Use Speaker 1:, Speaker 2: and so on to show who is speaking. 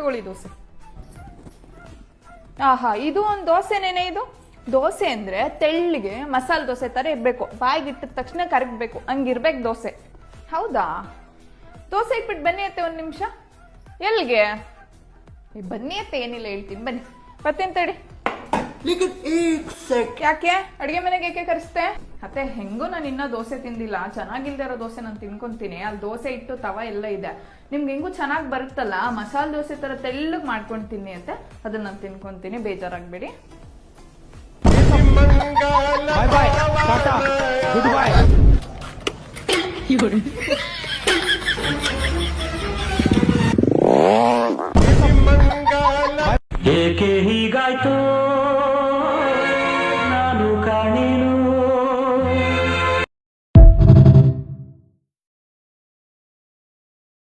Speaker 1: ತಗೊಳ್ಳಿ ದೋಸೆ. ಆಹಾ, ಇದು ಒಂದು ದೋಸೆನೇನೆ. ಇದು ದೋಸೆ ಅಂದ್ರೆ ತೆಳ್ಳಿಗೆ ಮಸಾಲೆ ದೋಸೆ ತರ ಇರ್ಬೇಕು, ಬಾಯಿಗೆ ಇಟ್ಟಿದ ತಕ್ಷಣ ಕರಗಬೇಕು, ಹಂಗಿರ್ಬೇಕು ದೋಸೆ. ಹೌದಾ? ದೋಸೆ ಇಟ್ಬಿಟ್ಟು ಬನ್ನಿ ಅತ್ತೆ, ಒಂದ್ ನಿಮಿಷ. ಎಲ್ಲಿಗೆ? ಬನ್ನಿ ಅತ್ತೆ, ಏನಿಲ್ಲ ಹೇಳ್ತೀನಿ, ಬನ್ನಿ. ಬರ್ತೇನೆ ತಡಿ. ಯಾಕೆ ಅಡಿಗೆ ಮನೆಗೆ ಯಾಕೆ ಕರೆಸ್ತೆ? ಅತ್ತೆ, ಹೆಂಗೋ ನಾನು ಇನ್ನ ದೋಸೆ ತಿಂದಿಲ್ಲ, ಚೆನ್ನಾಗಿಲ್ದೇ ಇರೋ ದೋಸೆ ನಾನು ತಿನ್ಕೊಂತೀನಿ. ಅಲ್ಲಿ ದೋಸೆ ಇಟ್ಟು ತವ ಎಲ್ಲ ಇದೆ, ನಿಮ್ಗೆ ಹೆಂಗೂ ಚೆನ್ನಾಗಿ ಬರುತ್ತಲ್ಲ, ಮಸಾಲೆ ದೋಸೆ ತರ ತೆಳ್ಳಗ್ ಮಾಡ್ಕೊಂಡು ತಿನ್ನಿ ಅತ್ತೆ, ಅದನ್ನ ನಾನು ತಿನ್ಕೊಂತೀನಿ, ಬೇಜಾರಾಗ್ಬೇಡಿ.
Speaker 2: ಬಾಯ್ ಬಾಯ್, ಟಾಟಾ, ಗುಡ್ ಬಾಯ್.